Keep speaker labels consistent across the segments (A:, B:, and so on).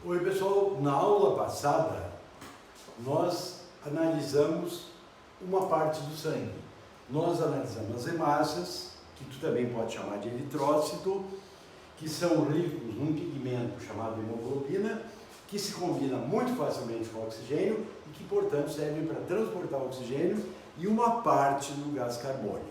A: Oi pessoal, na aula passada nós analisamos uma parte do sangue. Nós analisamos as hemácias, que tu também pode chamar de eritrócito, que são ricos num pigmento chamado hemoglobina, que se combina muito facilmente com o oxigênio e que, portanto, servem para transportar o oxigênio e uma parte do gás carbônico.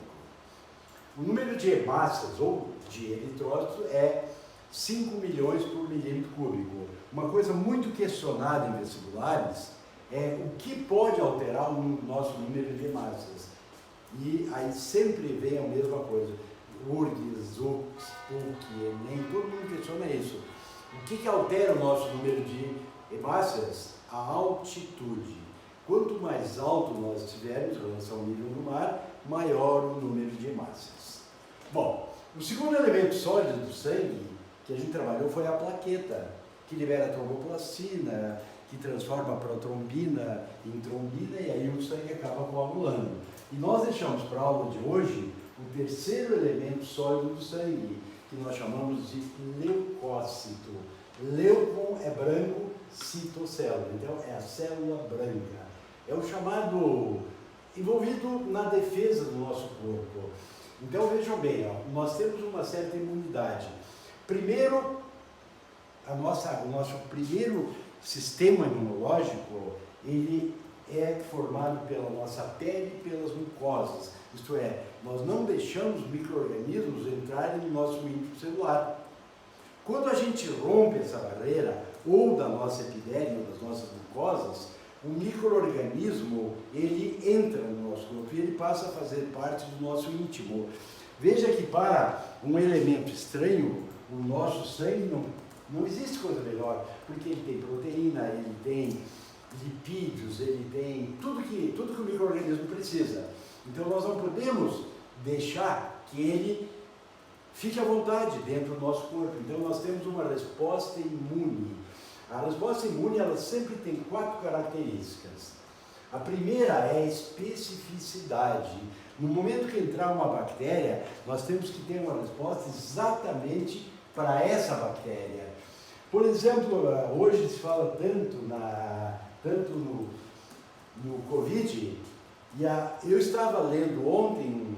A: O número de hemácias ou de eritrócitos é 5 milhões por milímetro cúbico. Uma coisa muito questionada em vestibulares é o que pode alterar o nosso número de hemácias. E aí sempre vem a mesma coisa. URGS, UX, PUC, ENEM, todo mundo questiona isso. O que altera o nosso número de hemácias? A altitude. Quanto mais alto nós estivermos em relação ao nível do mar, maior o número de hemácias. Bom, o segundo elemento sólido do sangue que a gente trabalhou foi a plaqueta, que libera tromboplastina, que transforma a protrombina em trombina e aí o sangue acaba coagulando. E nós deixamos para a aula de hoje o terceiro elemento sólido do sangue, que nós chamamos de leucócito. Leucon é branco, citocélula, então é a célula branca. É o chamado envolvido na defesa do nosso corpo. Então vejam bem, nós temos uma certa imunidade. Primeiro, o nosso primeiro sistema imunológico, ele é formado pela nossa pele e pelas mucosas. Isto é, nós não deixamos micro-organismos entrarem no nosso íntimo celular. Quando a gente rompe essa barreira, ou da nossa epiderme, ou das nossas mucosas, o micro-organismo, ele entra no nosso corpo e ele passa a fazer parte do nosso íntimo. Veja que para um elemento estranho, o nosso sangue não existe coisa melhor, porque ele tem proteína, ele tem lipídios, ele tem tudo que o micro-organismo precisa. Então nós não podemos deixar que ele fique à vontade dentro do nosso corpo. Então nós temos uma resposta imune. A resposta imune, ela sempre tem 4 características. A primeira é a especificidade. No momento que entrar uma bactéria, nós temos que ter uma resposta exatamente para essa bactéria. Por exemplo, hoje se fala tanto no Covid, eu estava lendo ontem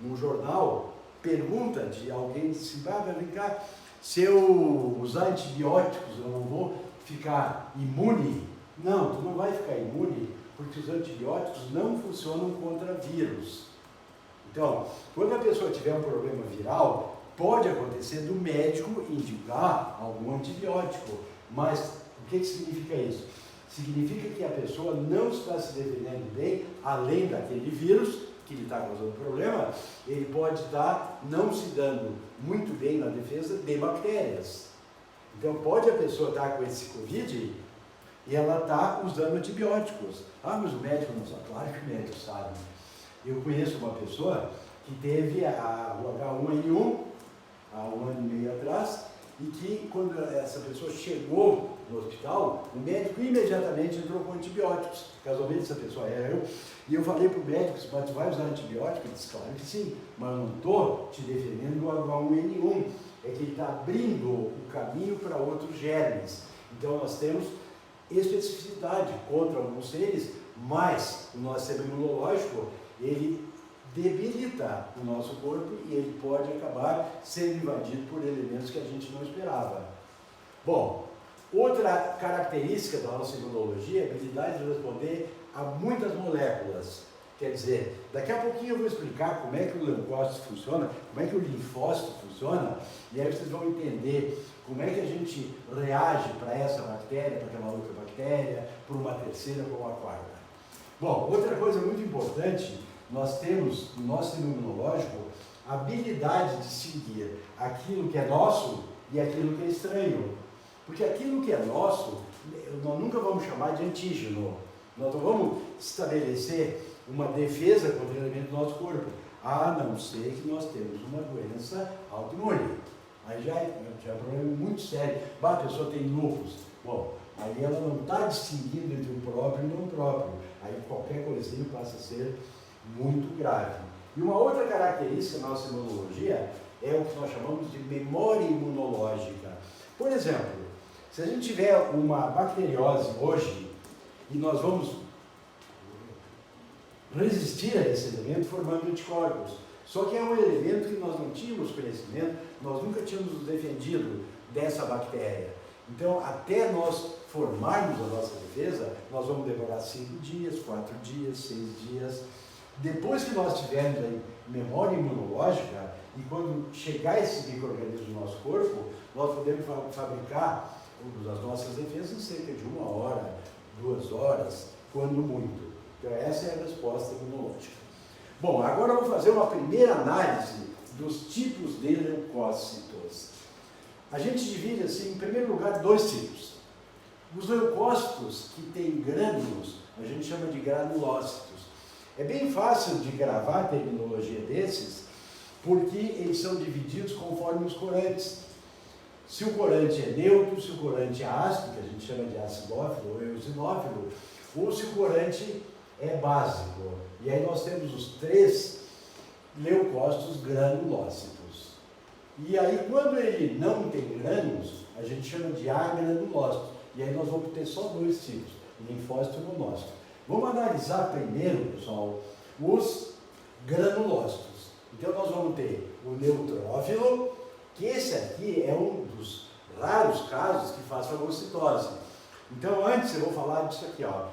A: num jornal, pergunta de alguém, disse, vem cá, se eu usar antibióticos eu não vou ficar imune? Não, tu não vai ficar imune, porque os antibióticos não funcionam contra vírus. Então, quando a pessoa tiver um problema viral, pode acontecer do médico indicar algum antibiótico, mas o que significa isso? Significa que a pessoa não está se defendendo bem, além daquele vírus que lhe está causando problema, ele pode estar não se dando muito bem na defesa de bactérias. Então pode a pessoa estar com esse Covid e ela está usando antibióticos. Ah, mas o médico não sabe. Claro que o médico sabe. Eu conheço uma pessoa que teve o H1N1 há 1 ano e meio atrás, e que quando essa pessoa chegou no hospital, o médico imediatamente entrou com antibióticos. Casualmente essa pessoa era eu, e eu falei para o médico, mas tu vai usar antibiótico? Ele disse, claro que sim, mas eu não estou te defendendo do H1N1, é que ele está abrindo o caminho para outros germes. Então nós temos especificidade contra alguns seres, mas o nosso sistema imunológico, ele debilita o nosso corpo e ele pode acabar sendo invadido por elementos que a gente não esperava. Bom, outra característica da nossa imunologia é a habilidade de responder a muitas moléculas. Quer dizer, daqui a pouquinho eu vou explicar como é que o leucócito funciona, como é que o linfócito funciona, e aí vocês vão entender como é que a gente reage para essa bactéria, para aquela outra bactéria, para uma terceira, para uma quarta. Bom, outra coisa muito importante, nós temos no nosso sistema imunológico a habilidade de distinguir aquilo que é nosso e aquilo que é estranho. Porque aquilo que é nosso, nós nunca vamos chamar de antígeno. Nós não vamos estabelecer uma defesa contra o elemento do nosso corpo, a não ser que nós temos uma doença autoimune. Aí já é um problema muito sério. A pessoa tem lúpus. Bom, aí ela não está distinguindo entre o próprio e o não próprio. Aí qualquer coisinha passa a ser muito grave. E uma outra característica da nossa imunologia é o que nós chamamos de memória imunológica. Por exemplo, Se a gente tiver uma bacteriose hoje, e nós vamos resistir a esse elemento formando anticorpos. Só que é um elemento que nós não tínhamos conhecimento, nós nunca tínhamos nos defendido dessa bactéria. Então, até nós formarmos a nossa defesa, nós vamos demorar 5 dias, 4 dias, 6 dias. Depois que nós tivermos aí memória imunológica, e quando chegar esse micro-organismo no nosso corpo, nós podemos fabricar as nossas defesas em cerca de 1 hora, 2 horas, quando muito. Então, essa é a resposta imunológica. Bom, agora eu vou fazer uma primeira análise dos tipos de leucócitos. A gente divide, assim, em primeiro lugar, 2 tipos. Os leucócitos que têm grânulos, a gente chama de granulócitos. É bem fácil de gravar a terminologia desses, porque eles são divididos conforme os corantes. Se o corante é neutro, se o corante é ácido, que a gente chama de acidófilo ou eosinófilo, ou se o corante é básico. E aí nós temos os 3 leucócitos granulócitos. E aí quando ele não tem grânulos, a gente chama de agranulócito. E aí nós vamos ter só 2 tipos, linfócito e monócito. Vamos analisar primeiro, pessoal, os granulócitos. Então nós vamos ter o neutrófilo, que esse aqui é um dos raros casos que faz fagocitose. Então antes eu vou falar disso aqui, ó.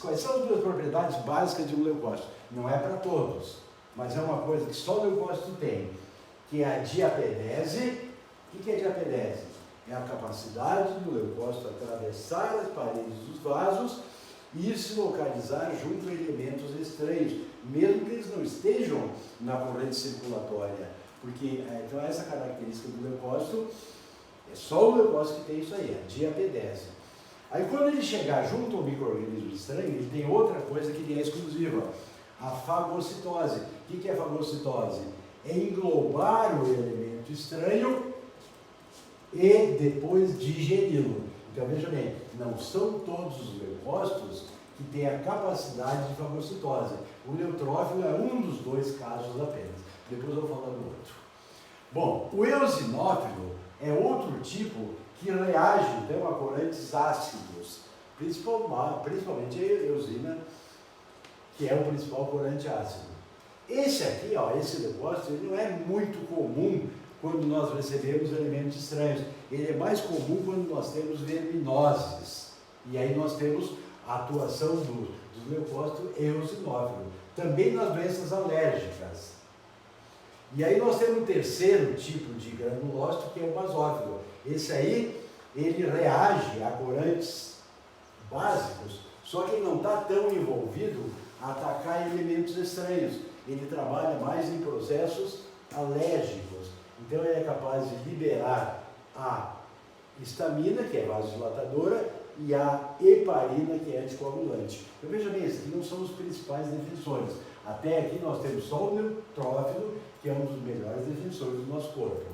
A: Quais são as 2 propriedades básicas de um leucócito? Não é para todos, mas é uma coisa que só o leucócito tem, que é a diapedese. O que é diapedese? É a capacidade do leucócito atravessar as paredes dos vasos e se localizar junto a elementos estranhos, mesmo que eles não estejam na corrente circulatória. Porque então essa característica do leucócito, é só o leucócito que tem isso aí, a diapedese. Aí quando ele chegar junto ao micro-organismo estranho, ele tem outra coisa que ele é exclusiva, a fagocitose. O que é fagocitose? É englobar o elemento estranho e depois digeri-lo. Então veja bem, não são todos os leucócitos que têm a capacidade de fagocitose. O neutrófilo é um dos 2 casos apenas. Depois eu vou falar do outro. Bom, o eosinófilo é outro tipo que reage então a corantes ácidos, principalmente a eosina, que é o principal corante ácido. Esse aqui, ó, esse leucócito, ele não é muito comum quando nós recebemos elementos estranhos. Ele é mais comum quando nós temos verminoses. E aí nós temos a atuação do leucócito eosinófilo. Também nas doenças alérgicas. E aí nós temos um terceiro tipo de granulócito, que é o basófilo. Esse aí, ele reage a corantes básicos, só que ele não está tão envolvido a atacar elementos estranhos. Ele trabalha mais em processos alérgicos. Então ele é capaz de liberar a histamina, que é vasodilatadora, e a heparina, que é anticoagulante. Então veja bem, esses aqui não são os principais defensores. Até aqui nós temos só o neutrófilo, que é um dos melhores defensores do nosso corpo.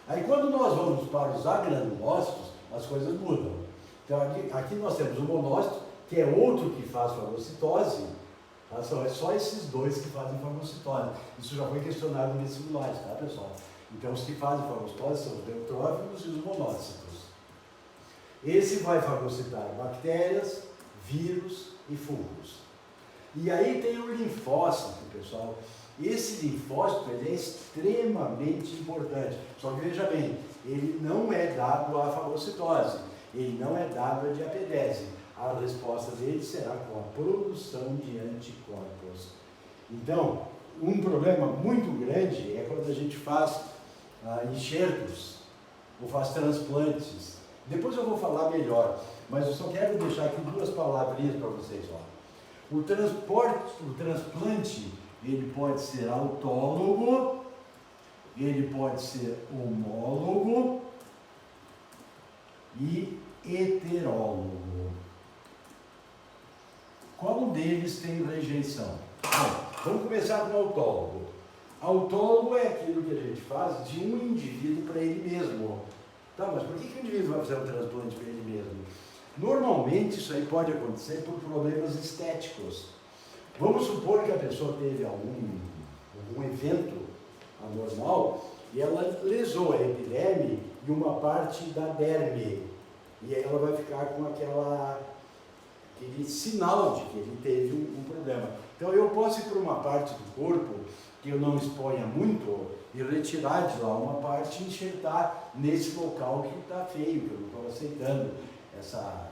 A: Aí quando nós vamos para os agranulócitos, as coisas mudam. Então aqui nós temos o monócito, que é outro que faz fagocitose. São só esses 2 que fazem fagocitose. Isso já foi questionado nos vestibulares, tá, pessoal? Então os que fazem fagocitose são os neutrófilos e os monócitos. Esse vai fagocitar bactérias, vírus e fungos. E aí tem o linfócito, pessoal. Esse linfócito ele é extremamente importante. Só que veja bem, ele não é dado à fagocitose, ele não é dado à diapedese. A resposta dele será com a produção de anticorpos. Então, um problema muito grande é quando a gente faz enxertos ou faz transplantes. Depois eu vou falar melhor, mas eu só quero deixar aqui 2 palavrinhas para vocês. Ó. O transplante, ele pode ser autólogo, ele pode ser homólogo e heterólogo. Qual deles tem rejeição? Bom, vamos começar com o autólogo. Autólogo é aquilo que a gente faz de um indivíduo para ele mesmo. Tá, mas por que o indivíduo vai fazer um transplante para ele mesmo? Normalmente isso aí pode acontecer por problemas estéticos. Vamos supor que a pessoa teve algum evento anormal e ela lesou a epiderme e uma parte da derme. E aí ela vai ficar com aquele sinal de que ele teve um problema. Então eu posso ir para uma parte do corpo que eu não exponha muito e retirar de lá uma parte e enxertar nesse local que está feio, que eu não estou aceitando essa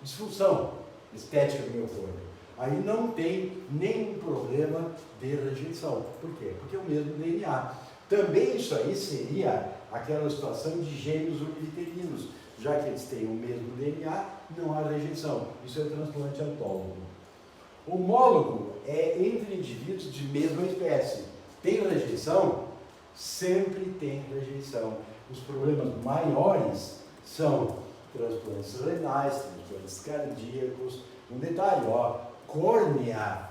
A: disfunção estética do meu corpo. Aí não tem nenhum problema de rejeição. Por quê? Porque é o mesmo DNA. Também isso aí seria aquela situação de gêmeos univitelinos. Já que eles têm o mesmo DNA, não há rejeição. Isso é o transplante autólogo. Homólogo é entre indivíduos de mesma espécie. Tem rejeição? Sempre tem rejeição. Os problemas maiores são transplantes renais, transplantes cardíacos. Um detalhe, córnea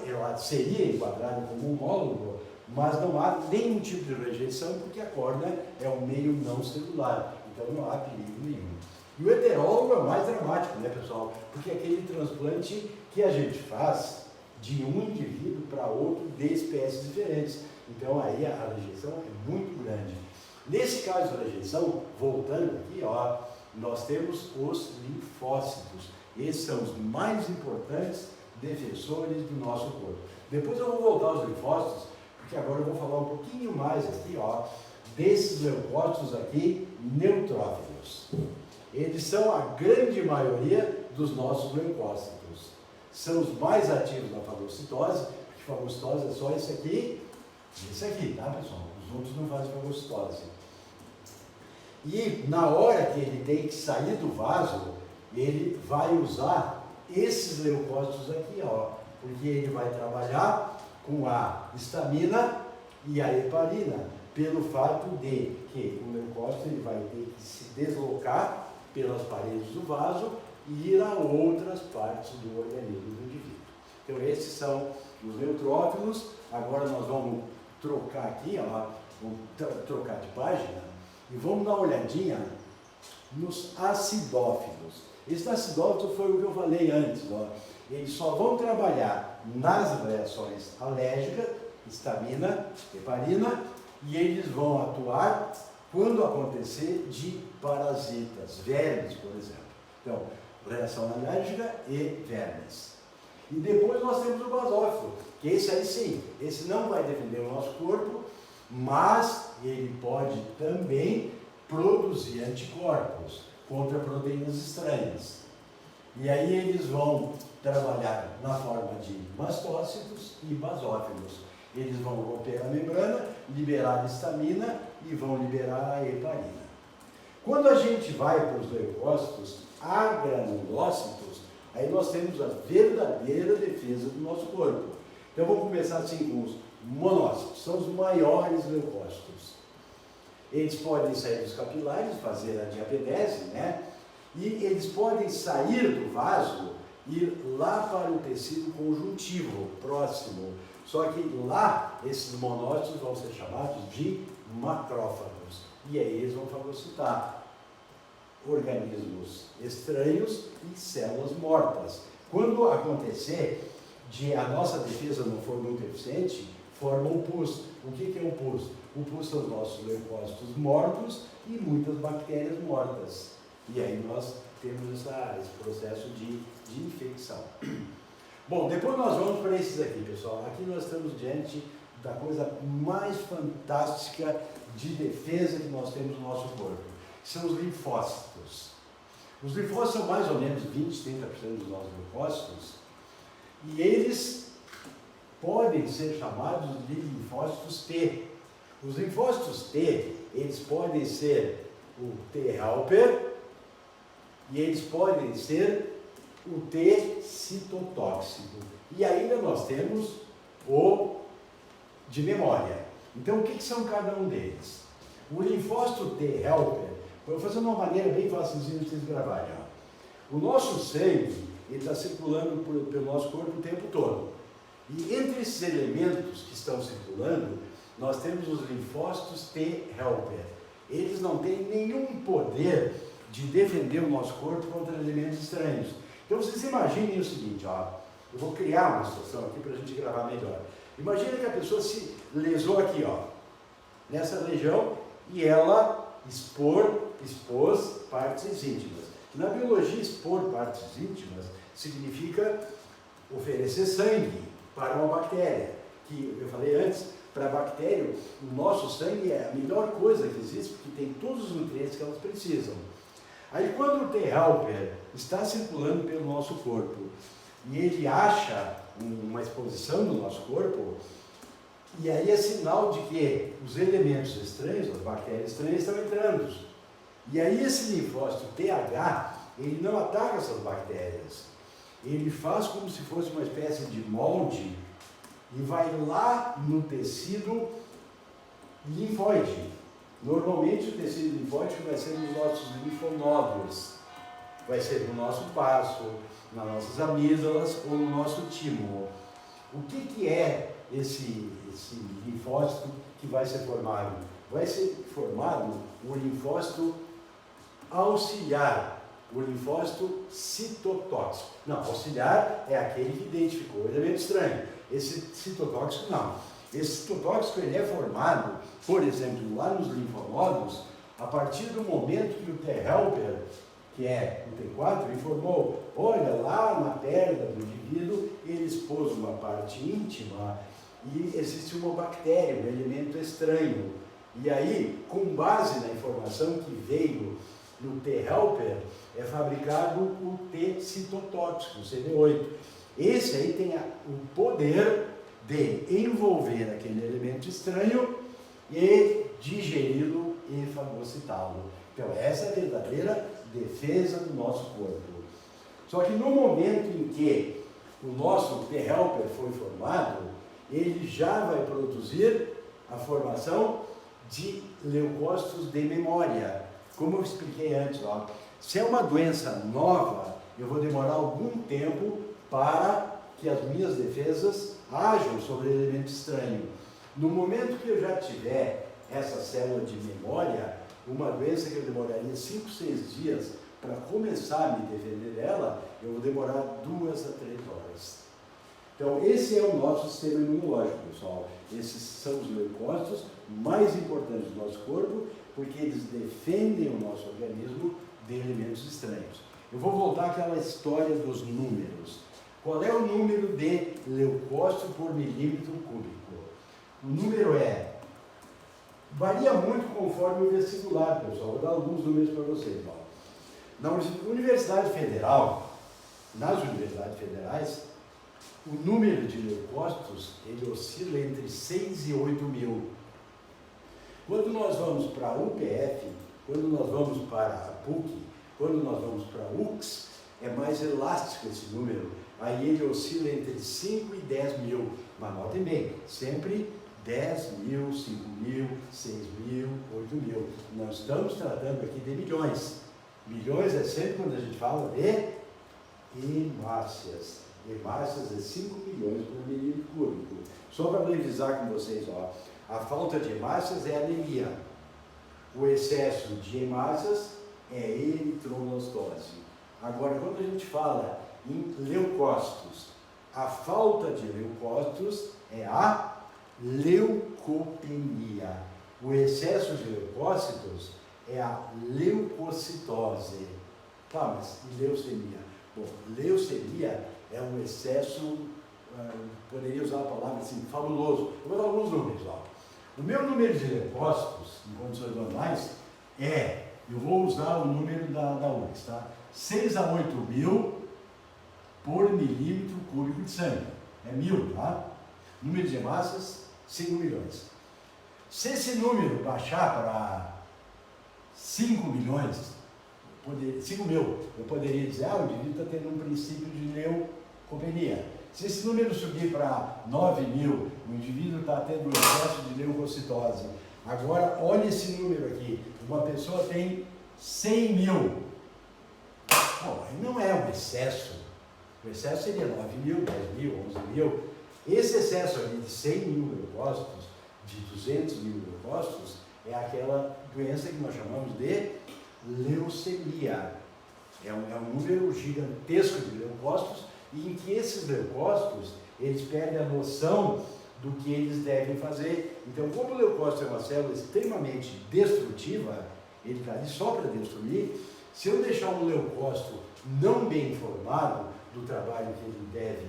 A: ela seria enquadrada como homólogo, mas não há nenhum tipo de rejeição, porque a córnea é um meio não celular, então não há perigo nenhum. E o heterólogo é o mais dramático, né, pessoal? Porque é aquele transplante que a gente faz de um indivíduo para outro de espécies diferentes. Então aí a rejeição é muito grande. Nesse caso da rejeição, voltando aqui, nós temos os linfócitos. Esses são os mais importantes defensores do nosso corpo. Depois eu vou voltar aos linfócitos, porque agora eu vou falar um pouquinho mais aqui, desses leucócitos aqui neutrófilos. Eles são a grande maioria dos nossos leucócitos. São os mais ativos na fagocitose, porque fagocitose é só esse aqui, tá, pessoal? Os outros não fazem fagocitose. E na hora que ele tem que sair do vaso, ele vai usar esses leucócitos aqui, porque ele vai trabalhar com a histamina e a heparina, pelo fato de que o leucócito ele vai ter que se deslocar pelas paredes do vaso e ir a outras partes do organismo do indivíduo. Então esses são os neutrófilos. Agora nós vamos trocar aqui, vamos trocar de página e vamos dar uma olhadinha nos acidófilos. Esse acidófilo foi o que eu falei antes, Eles só vão trabalhar nas reações alérgicas, histamina, heparina, e eles vão atuar quando acontecer de parasitas, vermes, por exemplo. Então, reação alérgica e vermes. E depois nós temos o basófilo, que esse aí sim, esse não vai defender o nosso corpo, mas ele pode também produzir anticorpos contra proteínas estranhas. E aí eles vão trabalhar na forma de mastócitos e basófilos. Eles vão romper a membrana, liberar a histamina e vão liberar a heparina. Quando a gente vai para os leucócitos agranulócitos, aí nós temos a verdadeira defesa do nosso corpo. Então vamos começar assim com os monócitos, são os maiores leucócitos. Eles podem sair dos capilares, fazer a diapedese, né? E eles podem sair do vaso e ir lá para o tecido conjuntivo próximo. Só que lá, esses monócitos vão ser chamados de macrófagos. E aí eles vão fagocitar organismos estranhos e células mortas. Quando acontecer de a nossa defesa não for muito eficiente, forma o pus. O que é o pus? O pus são os nossos leucócitos mortos e muitas bactérias mortas. E aí nós temos esse processo de infecção. Bom, depois nós vamos para esses aqui, pessoal. Aqui nós estamos diante da coisa mais fantástica de defesa que nós temos no nosso corpo. São os linfócitos. Os linfócitos são mais ou menos 20, 30% dos nossos linfócitos. E eles podem ser chamados de linfócitos T. Os linfócitos T, eles podem ser o T helper e eles podem ser o T citotóxico. E ainda nós temos o de memória. Então, o que são cada um deles? O linfócito T helper, vou fazer de uma maneira bem facilzinha de vocês gravarem. O nosso sangue está circulando pelo nosso corpo o tempo todo. E entre esses elementos que estão circulando, nós temos os linfócitos T helper. Eles não têm nenhum poder de defender o nosso corpo contra elementos estranhos. Então vocês imaginem o seguinte, eu vou criar uma situação aqui para a gente gravar melhor. Imagina que a pessoa se lesou aqui, nessa região, e ela expor expôs partes íntimas. Na biologia, expor partes íntimas significa oferecer sangue para uma bactéria, que eu falei antes, para a bactéria, o nosso sangue é a melhor coisa que existe, porque tem todos os nutrientes que elas precisam. Aí quando o T-helper está circulando pelo nosso corpo e ele acha uma exposição do nosso corpo, e aí é sinal de que os elementos estranhos, as bactérias estranhas estão entrando. E aí esse linfócito TH, ele não ataca essas bactérias. Ele faz como se fosse uma espécie de molde e vai lá no tecido linfóide. Normalmente o tecido linfóide vai ser nos nossos linfonodos, vai ser no nosso baço, nas nossas amígdalas ou no nosso timo. O que é esse linfócito que vai ser formado? Vai ser formado o linfócito auxiliar, o linfócito citotóxico. Não, auxiliar é aquele que identificou o elemento estranho. Esse citotóxico não. Esse citotóxico ele é formado, por exemplo, lá nos linfonodos, a partir do momento que o T-helper, que é o T4, informou, olha, lá na perna do indivíduo, ele expôs uma parte íntima e existe uma bactéria, um elemento estranho. E aí, com base na informação que veio no T-helper, é fabricado o T-citotóxico, o CD8. Esse aí tem o poder de envolver aquele elemento estranho e digeri-lo e fagocitá-lo. Então, essa é a verdadeira defesa do nosso corpo. Só que no momento em que o nosso T-helper foi formado, ele já vai produzir a formação de leucócitos de memória. Como eu expliquei antes, ó, se é uma doença nova, eu vou demorar algum tempo para que as minhas defesas ajam sobre o elemento estranho. No momento que eu já tiver essa célula de memória, uma doença que eu demoraria 5, 6 dias para começar a me defender dela, eu vou demorar 2 a 3 horas. Então, esse é o nosso sistema imunológico, pessoal. Esses são os leucócitos mais importantes do nosso corpo, porque eles defendem o nosso organismo de elementos estranhos. Eu vou voltar àquela história dos números. Qual é o número de leucócito por milímetro cúbico? O número varia muito conforme o vestibular, pessoal. Vou dar alguns números para vocês. Ó. Na Universidade Federal, nas universidades federais, o número de leucócitos ele oscila entre 6 e 8 mil. Quando nós vamos para a UPF, quando nós vamos para a PUC, quando nós vamos para a UX, é mais elástico esse número. Aí ele oscila entre 5 e 10 mil. Mas notem bem, sempre 10 mil, 5 mil, 6 mil, 8 mil. Nós estamos tratando aqui de milhões. Milhões é sempre quando a gente fala de hemácias. Hemácias é 5 milhões por milímetro cúbico. Só para revisar com vocês, ó, a falta de hemácias é anemia. O excesso de hemácias é eritronostose. Agora, quando a gente fala em leucócitos, a falta de leucócitos é a leucopenia. O excesso de leucócitos é a leucocitose. Tá, mas e leucemia? Bom, leucemia é um excesso, poderia usar a palavra assim, fabuloso. Eu vou dar alguns números. Ó. O meu número de leucócitos, em condições normais, eu vou usar o número da UX, tá? 6 a 8 mil por milímetro cúbico de sangue. É 1000, tá? Número de hemácias, 5 milhões. Se esse número baixar para 5 milhões, 5 mil, eu poderia dizer, o indivíduo está tendo um princípio de leucopenia. Se esse número subir para 9 mil, o indivíduo está tendo um excesso de leucocitose. Agora, olha esse número aqui. Uma pessoa tem 100 mil. Bom, aí não é um excesso. O excesso seria 9 mil, 10 mil, 11 mil. Esse excesso ali de 100 mil leucócitos, de 200 mil leucócitos, é aquela doença que nós chamamos de leucemia. É um número gigantesco de leucócitos e em que esses leucócitos, eles perdem a noção do que eles devem fazer. Então, como o leucócito é uma célula extremamente destrutiva, ele está ali só para destruir. Se eu deixar um leucócito não bem informado do trabalho que ele deve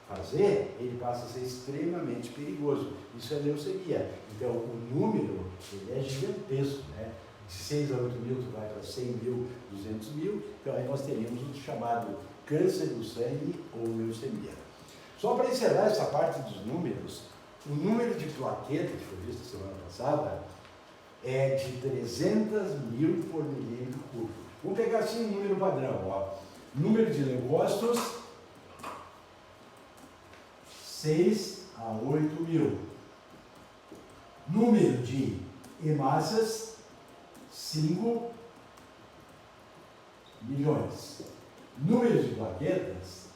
A: fazer, ele passa a ser extremamente perigoso. Isso é leucemia. Então, o número, ele é gigantesco, né? De 6 a 8 mil, tu vai para 100 mil, 200 mil, então aí nós teríamos o chamado câncer do sangue ou leucemia. Só para encerrar essa parte dos números, o número de plaqueta, que foi visto semana passada, é de 300 mil por milímetro cúbico. Vamos pegar assim um número padrão, ó. Número de leucócitos, 6 a 8 mil. Número de hemácias, 5 milhões. Número de plaquetas,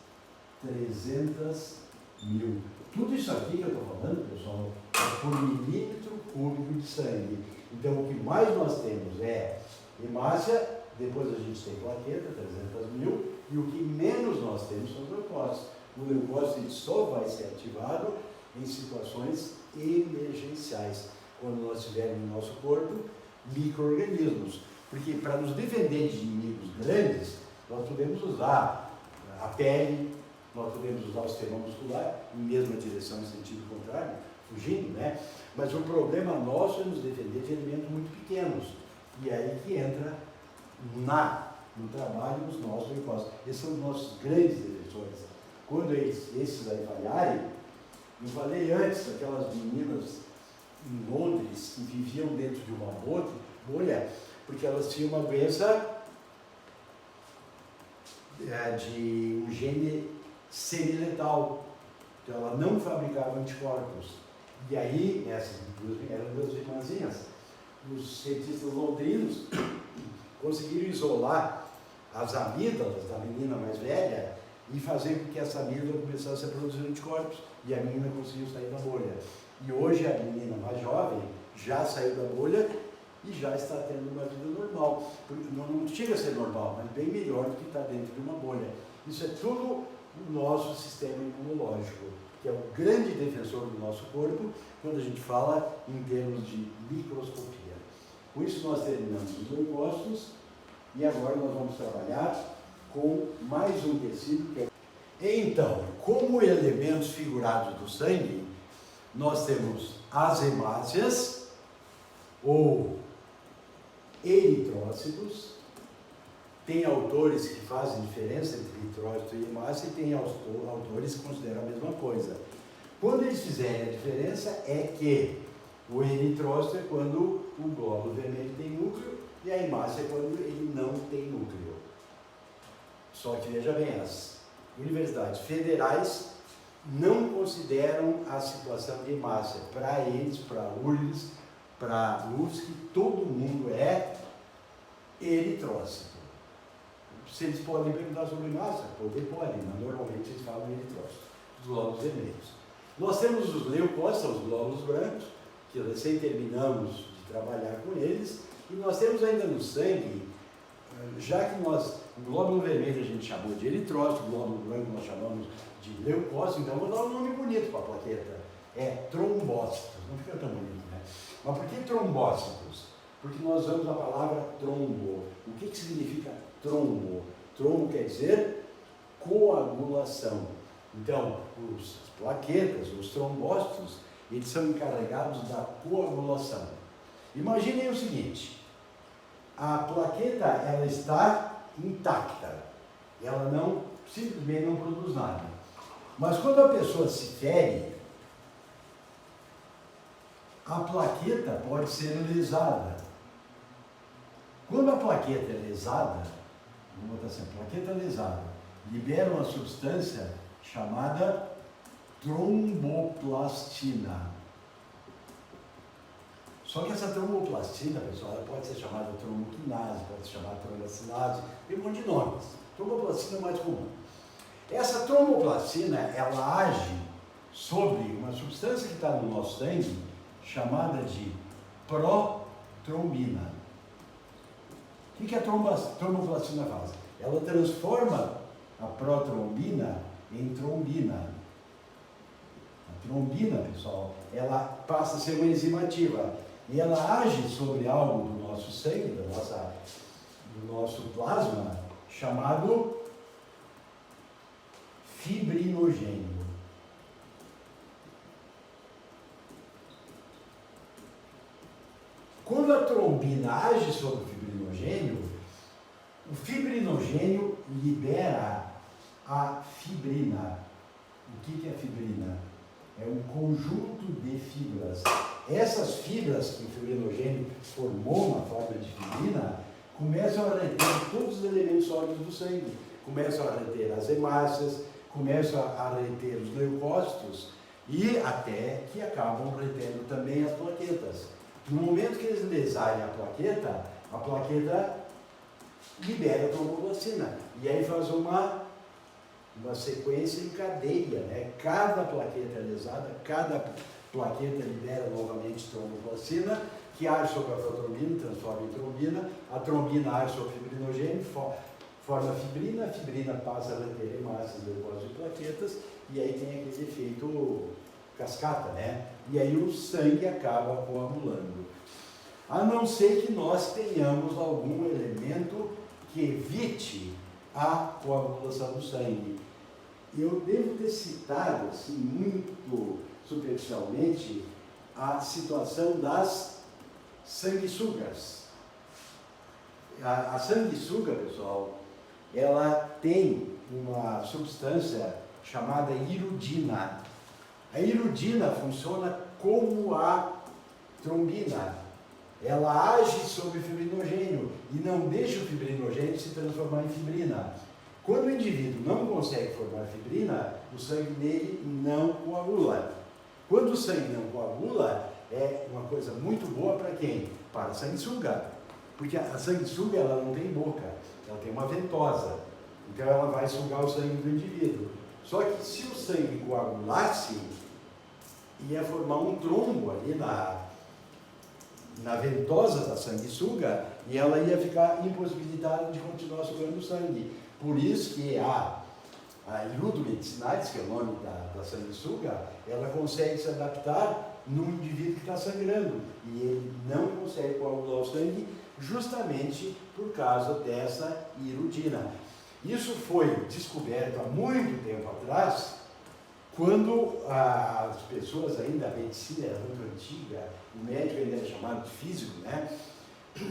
A: 300 mil. Tudo isso aqui que eu estou falando, pessoal, é por milímetro cúbico de sangue. Então, o que mais nós temos é hemácia, depois a gente tem plaqueta, 300 mil, e o que menos nós temos são os leucócitos. O leucócito ele só vai ser ativado em situações emergenciais, quando nós tivermos no nosso corpo micro-organismos. Porque para nos defender de inimigos grandes, nós podemos usar a pele, nós podemos usar o sistema muscular em mesma direção, em sentido contrário, fugindo, né? Mas o problema nosso é nos defender de elementos muito pequenos. E aí que entra no trabalho os nossos leucócitos. Esses são os nossos grandes defensores. Quando esses aí falharem, eu falei antes, aquelas meninas em Londres que viviam dentro de uma bolha, porque elas tinham uma doença de um gene semiletal, então ela não fabricava anticorpos. E aí, essas eram duas irmãzinhas, os cientistas londrinos conseguiram isolar as amígdalas da menina mais velha e fazer com que essa amígdala começasse a produzir anticorpos, e a menina conseguiu sair da bolha. E hoje a menina mais jovem já saiu da bolha e já está tendo uma vida normal. Não chega a ser normal, mas bem melhor do que estar dentro de uma bolha. Isso é tudo o nosso sistema imunológico, que é o grande defensor do nosso corpo quando a gente fala em termos de microscopia. Com isso nós terminamos os leucócitos e agora nós vamos trabalhar com mais um tecido que é... Então, como elementos figurados do sangue, nós temos as hemácias ou eritrócitos. Tem autores que fazem diferença entre eritrócito e hemácia e tem autores que consideram a mesma coisa. Quando eles fizerem a diferença é que o eritrócito é quando o glóbulo vermelho tem núcleo e a hemácia é quando ele não tem núcleo. Só que veja bem, as universidades federais não consideram a situação de hemácia. Para eles, para a URGS, para a UFSC, todo mundo é eritrócito. Se eles podem perguntar sobre hemácia, podem, mas normalmente eles falam eritrócito, os glóbulos vermelhos. Nós temos os leucócitos, os glóbulos brancos, que recém terminamos de trabalhar com eles, e nós temos ainda no sangue, já que o glóbulo vermelho a gente chamou de eritrócito, o glóbulo branco nós chamamos de leucócito, então vou dar um nome bonito para a plaqueta, é trombócitos, não fica tão bonito, né? Mas por que trombócitos? Porque nós usamos a palavra trombo. O que significa trombo? Trombo quer dizer coagulação. Então, as plaquetas, os trombócitos, eles são encarregados da coagulação. Imaginem o seguinte, a plaqueta ela está intacta, ela simplesmente não produz nada. Mas quando a pessoa se fere, a plaqueta pode ser lesada. Quando a plaqueta é lesada, vamos botar assim, plaqueta lesada, libera uma substância chamada tromboplastina. Só que essa tromboplastina, pessoal, ela pode ser chamada tromboquinase, pode ser chamada trombocilase, tem um monte de nomes. Tromboplastina é o mais comum. Essa tromboplastina, ela age sobre uma substância que está no nosso sangue, chamada de protrombina. O que a tromboplastina faz? Ela transforma a protrombina em trombina. A trombina, pessoal, ela passa a ser uma enzima ativa e ela age sobre algo do nosso nosso sangue, do nosso plasma, chamado fibrinogênio. Quando a trombina age sobre o fibrinogênio libera a fibrina. O que é a fibrina? É um conjunto de fibras. Essas fibras que o fibrinogênio formou na forma de fibrina começam a reter todos os elementos sólidos do sangue. Começam a reter as hemácias, começam a reter os leucócitos e até que acabam retendo também as plaquetas. No momento que eles lesarem a plaqueta libera a tromboplastina. E aí faz uma sequência em cadeia, né? Cada plaqueta é lesada, cada plaqueta libera novamente tromboplastina, que age sobre a protrombina, transforma em trombina, a trombina age sobre o fibrinogênio, forma a fibrina passa a reter hemácias, leucócitos e plaquetas, e aí tem aquele efeito cascata, né? E aí o sangue acaba coagulando. A não ser que nós tenhamos algum elemento que evite a coagulação do sangue. Eu devo ter citado, assim, muito superficialmente, a situação das sanguessugas. A sanguessuga, pessoal, ela tem uma substância chamada iridina. A iridina funciona como a trombina. Ela age sobre o fibrinogênio e não deixa o fibrinogênio se transformar em fibrina. Quando o indivíduo não consegue formar fibrina, o sangue dele não coagula. Quando o sangue não coagula, é uma coisa muito boa para quem? Para a sanguessuga. Porque a sanguessuga ela não tem boca, ela tem uma ventosa. Então ela vai sugar o sangue do indivíduo. Só que se o sangue coagulasse, ia formar um trombo ali na ventosa da sanguessuga e ela ia ficar impossibilitada de continuar sugando o sangue. Por isso que a Irudo medicinalis, que é o nome da sanguessuga, ela consegue se adaptar num indivíduo que está sangrando e ele não consegue coagular o sangue justamente por causa dessa iridina. Isso foi descoberto há muito tempo atrás, quando as pessoas ainda, a medicina era muito antiga, o médico ainda era chamado de físico, né?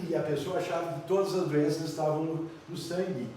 A: E a pessoa achava que todas as doenças estavam no sangue.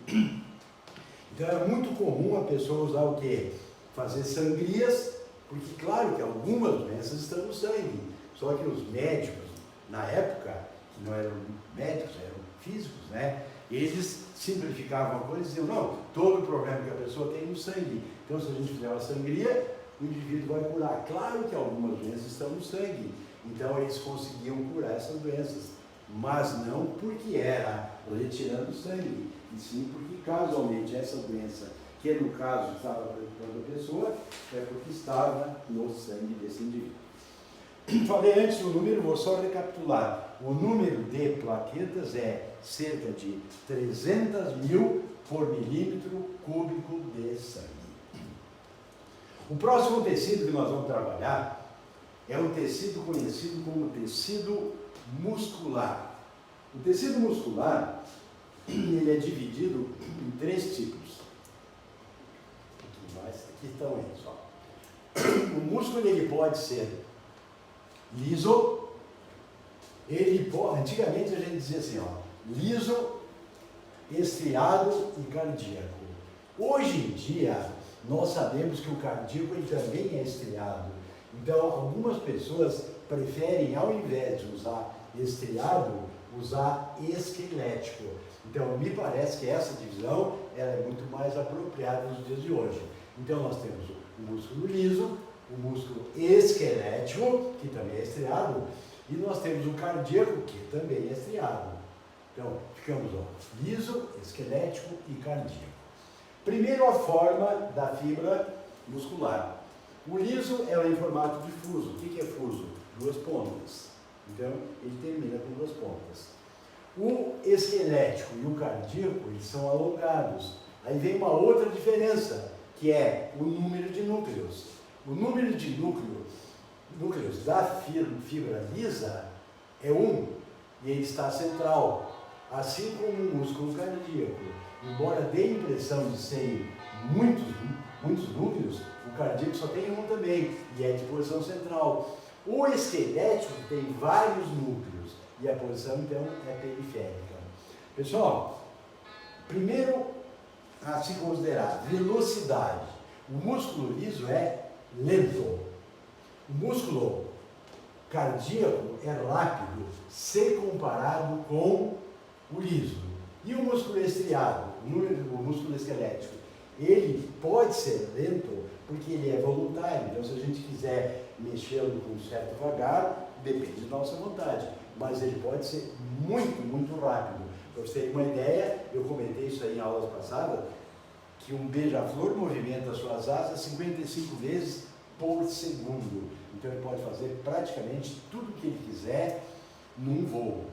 A: Então era muito comum a pessoa usar o quê? Fazer sangrias, porque claro que algumas doenças estão no sangue, só que os médicos, na época, que não eram médicos, eram físicos, né? Eles simplificavam a coisa e diziam, não, todo problema que a pessoa tem no sangue. Então, se a gente fizer uma sangria, o indivíduo vai curar. Claro que algumas doenças estão no sangue, então eles conseguiam curar essas doenças, mas não porque era retirando o sangue, e sim porque casualmente essa doença, que no caso estava preocupando a pessoa, é porque estava no sangue desse indivíduo. Falei antes o número, vou só recapitular. O número de plaquetas é cerca de 300.000 por milímetro cúbico de sangue. O próximo tecido que nós vamos trabalhar é um tecido conhecido como tecido muscular. O tecido muscular, ele é dividido em 3 tipos. Aqui estão eles, ó. O músculo ele pode ser liso, antigamente a gente dizia assim, ó, liso, estriado e cardíaco. Hoje em dia, nós sabemos que o cardíaco ele também é estriado. Então, algumas pessoas preferem, ao invés de usar estriado, usar esquelético. Então, me parece que essa divisão ela é muito mais apropriada nos dias de hoje. Então, nós temos o músculo liso, o músculo esquelético, que também é estriado, e nós temos o cardíaco, que também é estriado. Então, ficamos liso, esquelético e cardíaco. Primeiro, a forma da fibra muscular. O liso é em formato de fuso. O que é fuso? 2 pontas. Então, ele termina com 2 pontas. O esquelético e o cardíaco, eles são alongados. Aí vem uma outra diferença, que é o número de núcleos. O número de núcleos da fibra lisa é 1, e ele está central, assim como o músculo cardíaco. Embora dê a impressão de serem muitos núcleos, o cardíaco só tem um também, e é de posição central. O esquelético tem vários núcleos, e a posição, então, é periférica. Pessoal, primeiro a se considerar velocidade. O músculo liso é lento. O músculo cardíaco é rápido, se comparado com o liso. E o músculo estriado, o músculo esquelético, ele pode ser lento porque ele é voluntário. Então, se a gente quiser mexê-lo com um certo vagar, depende da nossa vontade. Mas ele pode ser muito rápido. Para você ter uma ideia, eu comentei isso aí em aulas passadas, que um beija-flor movimenta suas asas 55 vezes por segundo. Então ele pode fazer praticamente tudo o que ele quiser num voo.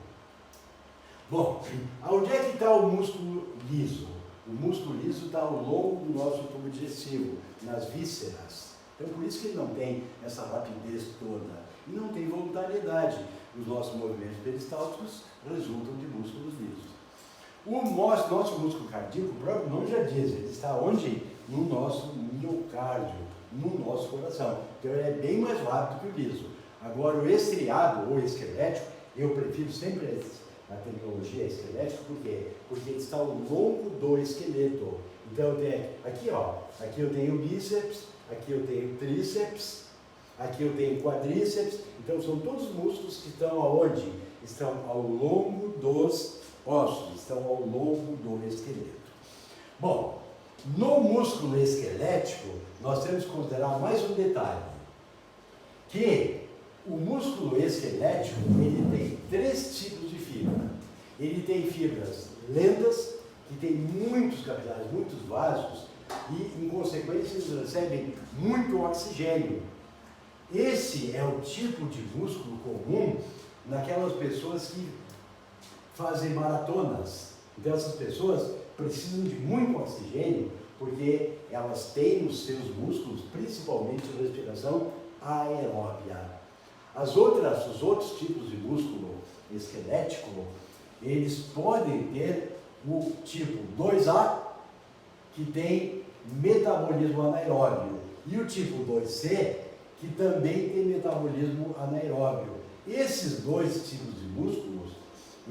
A: Bom, onde é que está o músculo liso? O músculo liso está ao longo do nosso tubo digestivo, nas vísceras. Então por isso que ele não tem essa rapidez toda e não tem voluntariedade. Os nossos movimentos peristálticos resultam de músculos lisos. O nosso músculo cardíaco, o próprio nome já diz, ele está onde? No nosso miocárdio, no nosso coração. Então ele é bem mais rápido que o liso. Agora o estriado ou esquelético, eu prefiro sempre a terminologia esquelética, por quê? Porque ele está ao longo do esqueleto. Então eu tenho aqui, ó, aqui eu tenho bíceps, aqui eu tenho tríceps, aqui eu tenho quadríceps. Então são todos músculos que estão aonde? Estão ao longo dos ossos, estão ao longo do esqueleto. Bom, no músculo esquelético, nós temos que considerar mais um detalhe, que o músculo esquelético, ele tem 3 tipos de fibra. Ele tem fibras lentas, que tem muitos capilares, muitos vasos, e, em consequência, eles recebem muito oxigênio. Esse é o tipo de músculo comum naquelas pessoas que fazem maratonas. Então essas pessoas precisam de muito oxigênio porque elas têm nos seus músculos, principalmente a respiração aeróbia. Os outros tipos de músculo esquelético, eles podem ter o tipo 2A, que tem metabolismo anaeróbio, e o tipo 2C, que também tem metabolismo anaeróbio. Esses 2 tipos de músculos,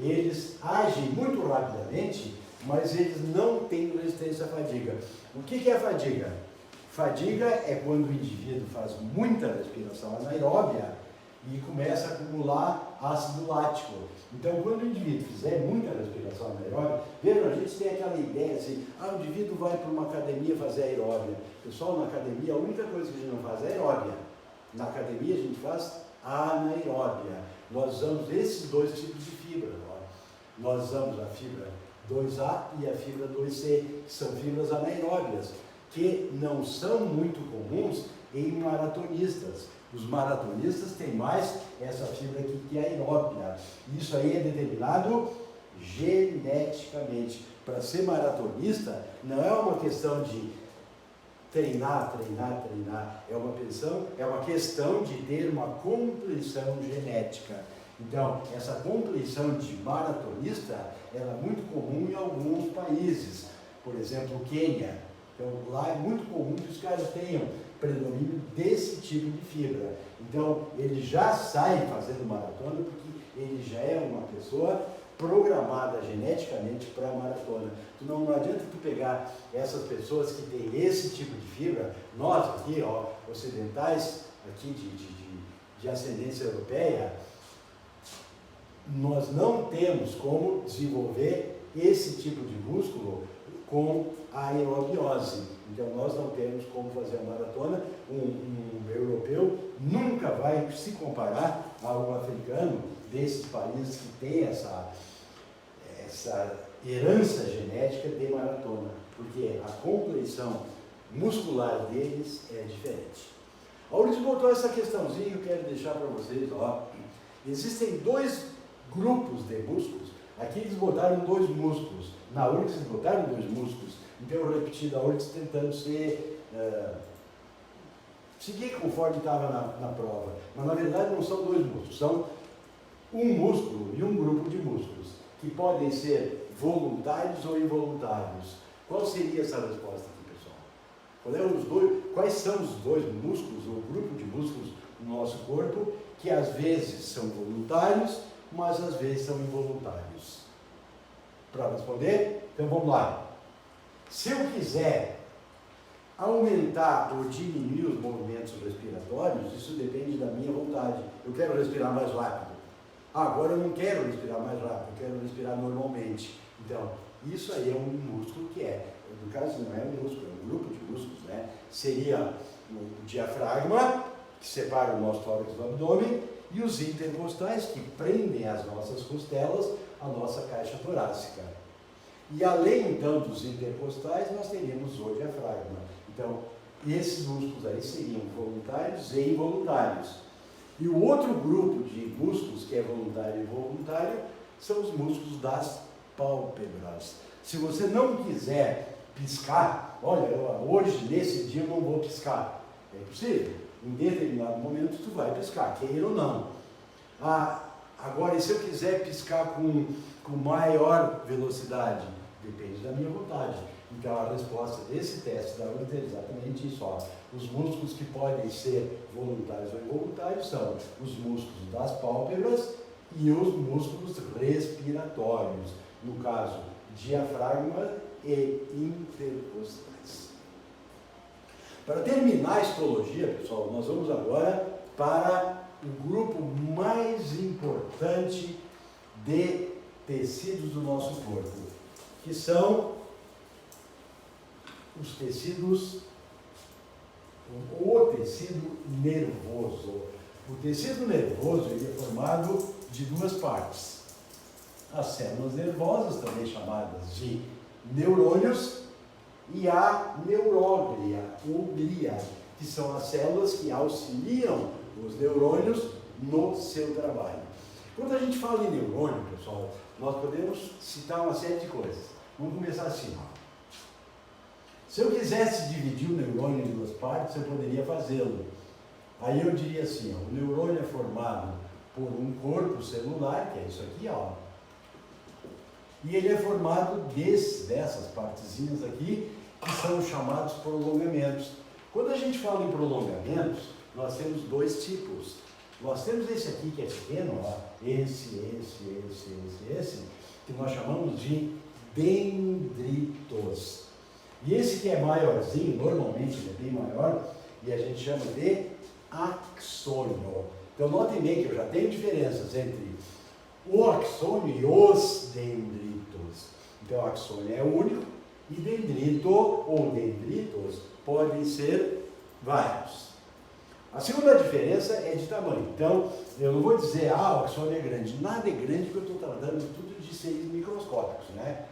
A: eles agem muito rapidamente, mas eles não têm resistência à fadiga. O que é a fadiga? Fadiga é quando o indivíduo faz muita respiração anaeróbia e começa a acumular ácido lático. Então, quando o indivíduo fizer muita respiração anaeróbia, vejam, a gente tem aquela ideia assim, o indivíduo vai para uma academia fazer aeróbia. Pessoal, na academia, a única coisa que a gente não faz é aeróbia. Na academia, a gente faz anaeróbia. Nós usamos esses 2 tipos de fibra. Nós usamos a fibra 2A e a fibra 2C, que são fibras anaeróbias, que não são muito comuns em maratonistas. Os maratonistas têm mais essa fibra aqui que é aeróbia. Isso aí é determinado geneticamente. Para ser maratonista, não é uma questão de treinar. É uma questão de ter uma compleição genética. Então, essa compleição de maratonista, ela é muito comum em alguns países. Por exemplo, o Quênia. Então, lá é muito comum que os caras tenham predomínio desse tipo de fibra. Então, ele já sai fazendo maratona porque ele já é uma pessoa programada geneticamente para a maratona. Não adianta tu pegar essas pessoas que têm esse tipo de fibra, nós aqui, ocidentais, aqui de ascendência europeia, nós não temos como desenvolver esse tipo de músculo com a aerobiose. Então nós não temos como fazer a maratona. Um europeu nunca vai se comparar a um africano desses países que tem essa herança genética de maratona, porque a compleição muscular deles é diferente. A URGS botou essa questãozinha que eu quero deixar para vocês. Existem 2 grupos de músculos. Aqui eles botaram 2 músculos. Na URGS eles botaram 2 músculos. Então eu repeti da URGS tentando seguir conforme estava na prova. Mas na verdade não são 2 músculos, são um músculo e um grupo de músculos, que podem ser voluntários ou involuntários. Qual seria essa resposta aqui, pessoal? Quais são os dois músculos ou grupo de músculos no nosso corpo que às vezes são voluntários, mas às vezes são involuntários? Para responder, então vamos lá. Se eu quiser aumentar ou diminuir os movimentos respiratórios, isso depende da minha vontade. Eu quero respirar mais rápido. Agora eu não quero respirar mais rápido, eu quero respirar normalmente. Então, isso aí é um músculo que no caso não é um músculo, é um grupo de músculos, né? Seria o diafragma, que separa o nosso tórax do abdômen, e os intercostais, que prendem as nossas costelas, a nossa caixa torácica. E além, então, dos intercostais, nós teríamos o diafragma. Então, esses músculos aí seriam voluntários e involuntários. E o outro grupo de músculos, que é voluntário e involuntário, são os músculos das pálpebras. Se você não quiser piscar, olha, hoje, nesse dia, eu não vou piscar. É possível. Em determinado momento, tu vai piscar, queira ou não. Agora, e se eu quiser piscar com maior velocidade? Depende da minha vontade. Então, a resposta desse teste da URT é exatamente isso. Ó. Os músculos que podem ser voluntários ou involuntários são os músculos das pálpebras e os músculos respiratórios. No caso, diafragma e intercostais. Para terminar a histologia, pessoal, nós vamos agora para o grupo mais importante de tecidos do nosso corpo, que são os tecidos, o tecido nervoso. O tecido nervoso ele é formado de duas partes. As células nervosas, também chamadas de neurônios, e a neuróglia, ou glia, que são as células que auxiliam os neurônios no seu trabalho. Quando a gente fala em neurônio, pessoal, nós podemos citar uma série de coisas. Vamos começar assim, ó. Se eu quisesse dividir o neurônio em duas partes, eu poderia fazê-lo. Aí eu diria assim, ó, o neurônio é formado por um corpo celular, que é isso aqui, ó. E ele é formado dessas partezinhas aqui, que são chamados prolongamentos. Quando a gente fala em prolongamentos, nós temos dois tipos. Nós temos esse aqui que é pequeno, ó, esse, que nós chamamos de dendritos. E esse que é maiorzinho, normalmente ele é bem maior, e a gente chama de axônio. Então notem bem que eu já tenho diferenças entre o axônio e os dendritos. Então o axônio é único e dendrito ou dendritos podem ser vários. A segunda diferença é de tamanho. Então eu não vou dizer, o axônio é grande. Nada é grande porque eu estou tratando tudo de seres microscópicos, né?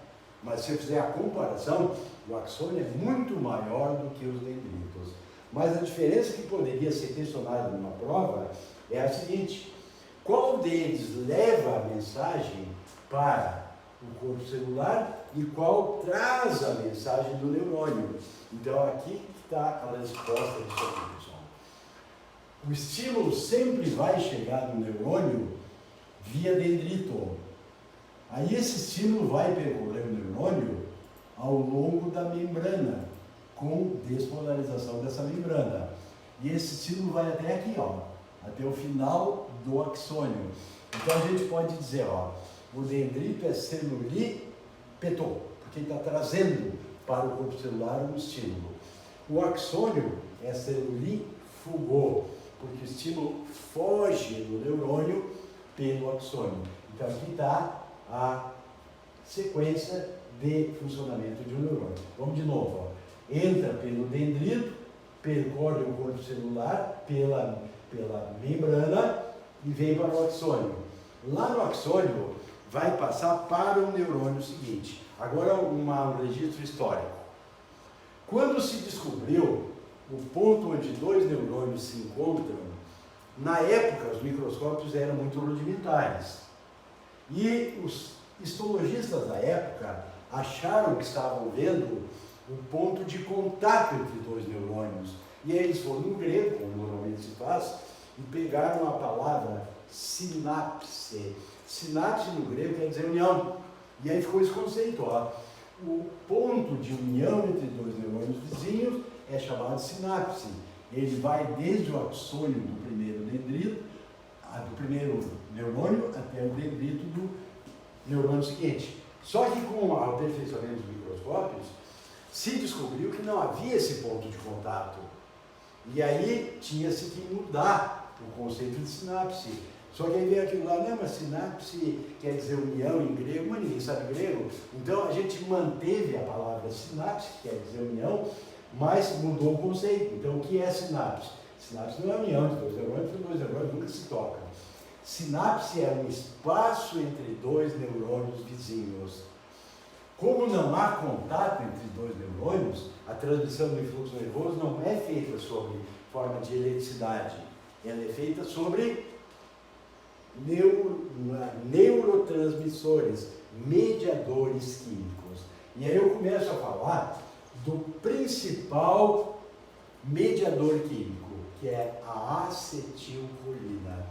A: Mas se eu fizer a comparação, o axônio é muito maior do que os dendritos. Mas a diferença que poderia ser questionada numa prova é a seguinte: qual deles leva a mensagem para o corpo celular e qual traz a mensagem do neurônio? Então aqui está a resposta disso aqui, pessoal. O estímulo sempre vai chegar no neurônio via dendrito. Aí esse estímulo vai percorrer o neurônio ao longo da membrana, com despolarização dessa membrana. E esse estímulo vai até aqui, ó, até o final do axônio. Então a gente pode dizer, ó, o dendrito é celulípeto, porque ele está trazendo para o corpo celular um estímulo. O axônio é celulífugo, porque o estímulo foge do neurônio pelo axônio. Então aqui está a sequência de funcionamento de um neurônio. Vamos de novo, ó. Entra pelo dendrito, percorre o corpo celular pela membrana e vem para o axônio. Lá no axônio vai passar para o neurônio seguinte. Agora um registro histórico. Quando se descobriu o ponto onde dois neurônios se encontram, na época os microscópios eram muito rudimentares. E os histologistas da época acharam que estavam vendo um ponto de contato entre dois neurônios. E aí eles foram no grego, como normalmente se faz, e pegaram a palavra sinapse. Sinapse no grego quer dizer união. E aí ficou esse conceito, ó. O ponto de união entre dois neurônios vizinhos é chamado de sinapse. Ele vai desde o axônio do primeiro dendrito, do primeiro neurônio, até o dendrito do neurônio seguinte. Só que com o aperfeiçoamento dos microscópios, se descobriu que não havia esse ponto de contato. E aí tinha-se que mudar o conceito de sinapse. Só que aí veio aquilo lá, não, mas sinapse quer dizer união em grego, mas ninguém sabe grego. Então a gente manteve a palavra sinapse, que quer dizer união, mas mudou o conceito. Então o que é sinapse? Sinapse não é união de dois neurônios, porque dois neurônios nunca se tocam. Sinapse é um espaço entre dois neurônios vizinhos. Como não há contato entre dois neurônios, a transmissão do influxo nervoso não é feita sobre forma de eletricidade. Ela é feita sobre neurotransmissores, mediadores químicos. E aí eu começo a falar do principal mediador químico, que é a acetilcolina.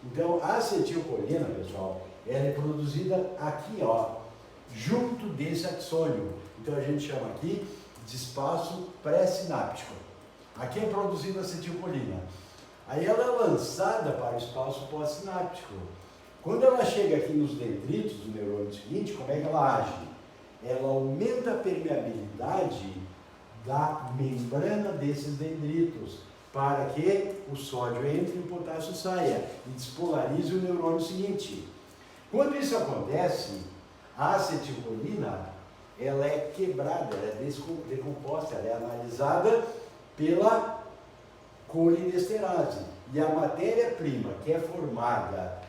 A: Então, a acetilcolina, pessoal, ela é produzida aqui, ó, junto desse axônio. Então, a gente chama aqui de espaço pré-sináptico. Aqui é produzida a acetilcolina. Aí ela é lançada para o espaço pós-sináptico. Quando ela chega aqui nos dendritos do neurônio seguinte, como é que ela age? Ela aumenta a permeabilidade da membrana desses dendritos, para que o sódio entre e o potássio saia e despolarize o neurônio seguinte. Quando isso acontece, a acetilcolina ela é quebrada, ela é decomposta, ela é analisada pela colinesterase. E a matéria-prima que é formada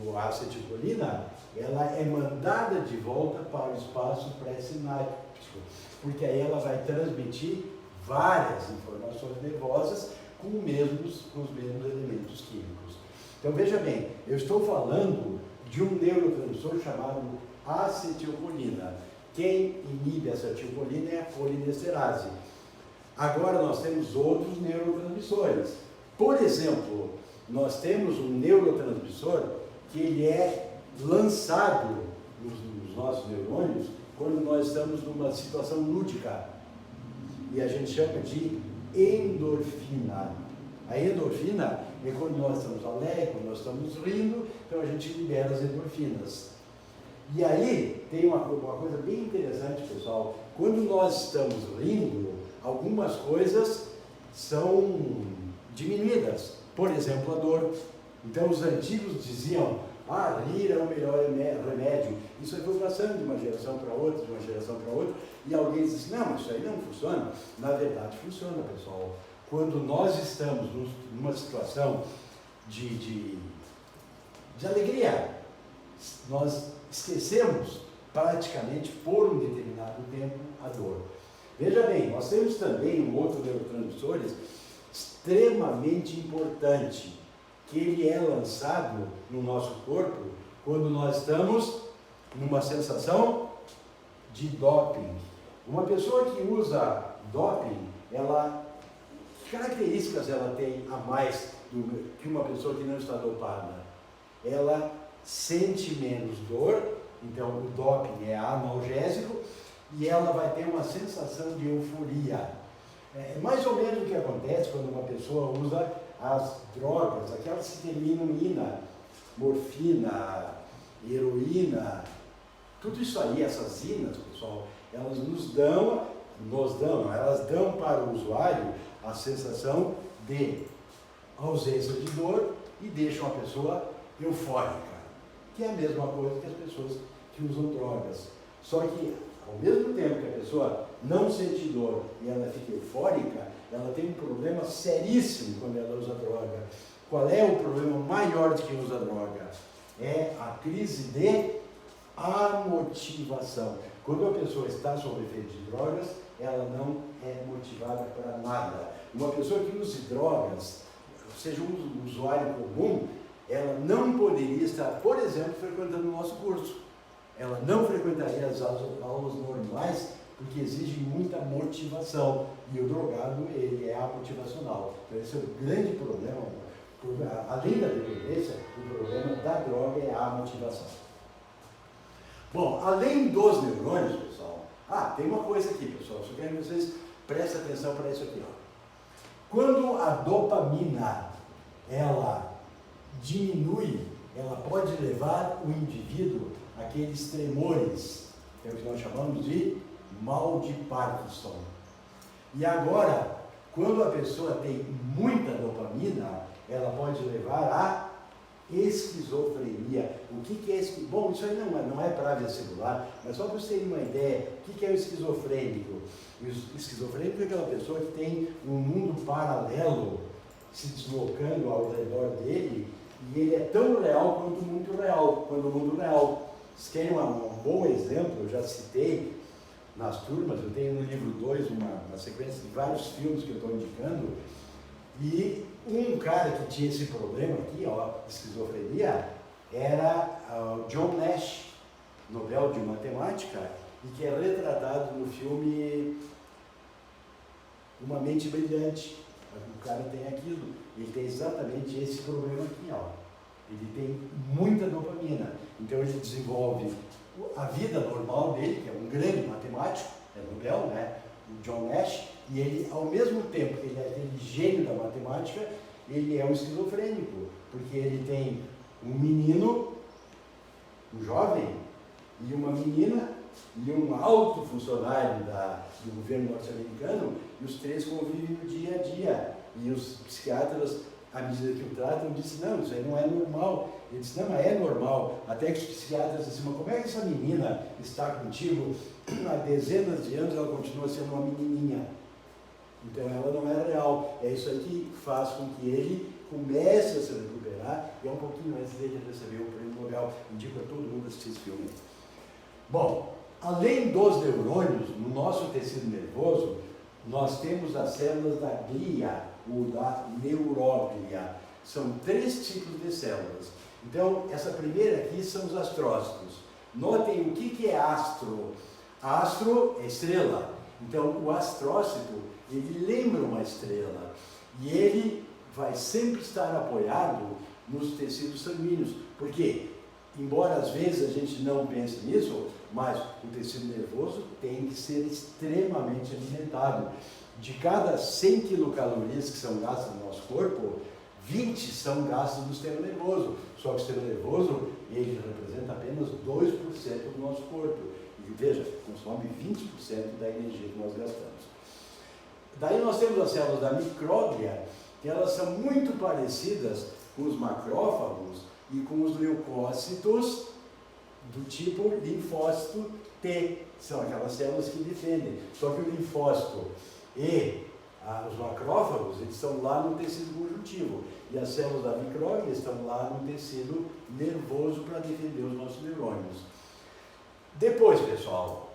A: no acetilcolina, ela é mandada de volta para o espaço pré-sináptico, porque aí ela vai transmitir várias informações nervosas com os mesmos elementos químicos. Então veja bem, eu estou falando de um neurotransmissor chamado acetilcolina. Quem inibe a acetilcolina é a colinesterase. Agora nós temos outros neurotransmissores. Por exemplo, nós temos um neurotransmissor que ele é lançado nos nossos neurônios quando nós estamos numa situação lúdica. E a gente chama de endorfina. A endorfina é quando nós estamos alegres, quando nós estamos rindo, então a gente libera as endorfinas. E aí tem uma coisa bem interessante, pessoal. Quando nós estamos rindo, algumas coisas são diminuídas. Por exemplo, a dor. Então os antigos diziam, rir é o melhor remédio. Isso foi passando de uma geração para outra, de uma geração para outra, e alguém diz assim, não, mas isso aí não funciona. Na verdade funciona, pessoal. Quando nós estamos numa situação de alegria, nós esquecemos praticamente por um determinado tempo a dor. Veja bem, nós temos também um outro neurotransmissor extremamente importante, que ele é lançado no nosso corpo quando nós estamos numa sensação de doping. Uma pessoa que usa doping, que características ela tem a mais que uma pessoa que não está dopada? Ela sente menos dor, então o doping é analgésico, e ela vai ter uma sensação de euforia. É mais ou menos o que acontece quando uma pessoa usa as drogas, aquelas que terminam em ina, morfina, heroína, tudo isso aí, essas inas, pessoal, elas elas dão para o usuário a sensação de ausência de dor e deixam a pessoa eufórica, que é a mesma coisa que as pessoas que usam drogas. Só que, ao mesmo tempo que a pessoa não sente dor e ela fica eufórica, ela tem um problema seríssimo quando ela usa droga. Qual é o problema maior de quem usa droga? É a crise de amotivação. Quando a pessoa está sob efeito de drogas, ela não é motivada para nada. Uma pessoa que use drogas, seja um usuário comum, ela não poderia estar, por exemplo, frequentando o nosso curso. Ela não frequentaria as aulas normais, porque exige muita motivação. E o drogado, ele é amotivacional. Então esse é o grande problema Além da dependência, o problema da droga é a motivação. Bom, além dos neurônios, pessoal, tem uma coisa aqui, pessoal, só quero que vocês prestem atenção para isso aqui, ó. Quando a dopamina, ela diminui, ela pode levar o indivíduo àqueles tremores, que é o que nós chamamos de mal de Parkinson. E agora, quando a pessoa tem muita dopamina, ela pode levar à esquizofrenia. O que é esquizofrenia? Bom, isso aí não é para vestibular, mas só para vocês terem uma ideia, o que é o esquizofrênico? O esquizofrênico é aquela pessoa que tem um mundo paralelo se deslocando ao redor dele, e ele é tão real quanto o mundo real. Vocês querem um bom exemplo? Eu já citei nas turmas, eu tenho no livro 2 uma sequência de vários filmes que eu estou indicando, e um cara que tinha esse problema aqui, ó, esquizofrenia, era o John Nash, Nobel de Matemática, e que é retratado no filme Uma Mente Brilhante. O cara tem aquilo, ele tem exatamente esse problema aqui, ó. Ele tem muita dopamina, então ele desenvolve a vida normal dele, que é um grande matemático, é Nobel, né? O John Nash, e ele, ao mesmo tempo que ele é aquele gênio da matemática, ele é um esquizofrênico, porque ele tem um menino, um jovem, e uma menina, e um alto funcionário do governo norte-americano, e os três convivem no dia a dia. E os psiquiatras, à medida que o tratam, dizem, não, isso aí não é normal. Ele disse, não, mas é normal. Até que os psiquiatras dizem, mas como é que essa menina está contigo há dezenas de anos, ela continua sendo uma menininha? Então ela não é real. É isso aí que faz com que ele comece a se recuperar, e é um pouquinho antes dele receber o prêmio Nobel. Indico a todo mundo assistir esse filme. Bom, além dos neurônios, no nosso tecido nervoso, nós temos as células da glia, ou da neuróglia. São 3 tipos de células. Então, essa primeira aqui são os astrócitos. Notem o que é astro. Astro é estrela. Então, o astrócito, ele lembra uma estrela. E ele vai sempre estar apoiado nos tecidos sanguíneos. Por quê? Embora às vezes a gente não pense nisso, mas o tecido nervoso tem que ser extremamente alimentado. De cada 100 quilocalorias que são gastas no nosso corpo, 20 são gastos no sistema nervoso. Só que o sistema nervoso, ele representa apenas 2% do nosso corpo. E veja, consome 20% da energia que nós gastamos. Daí nós temos as células da micróglia, que elas são muito parecidas com os macrófagos e com os leucócitos do tipo linfócito T. São aquelas células que defendem. Só que o linfócito e os macrófagos, eles estão lá no tecido conjuntivo. E as células da micróglia estão lá no tecido nervoso para defender os nossos neurônios. Depois, pessoal,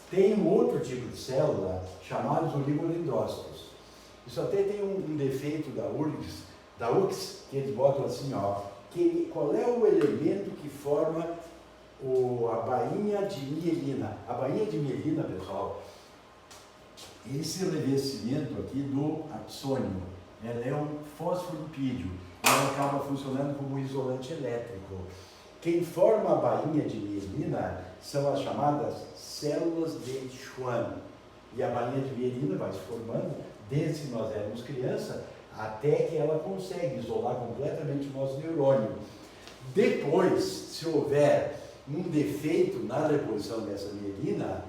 A: tem um outro tipo de célula chamados oligodendrócitos. Isso até tem um defeito da URGS, que eles botam assim, ó, qual é o elemento que forma a bainha de mielina? A bainha de mielina, pessoal, esse revestimento aqui do axônio, ela é um fosfolipídio, ela acaba funcionando como isolante elétrico. Quem forma a bainha de mielina são as chamadas células de Schwann. E a bainha de mielina vai se formando desde que nós éramos criança até que ela consegue isolar completamente o nosso neurônio. Depois, se houver um defeito na reposição dessa mielina,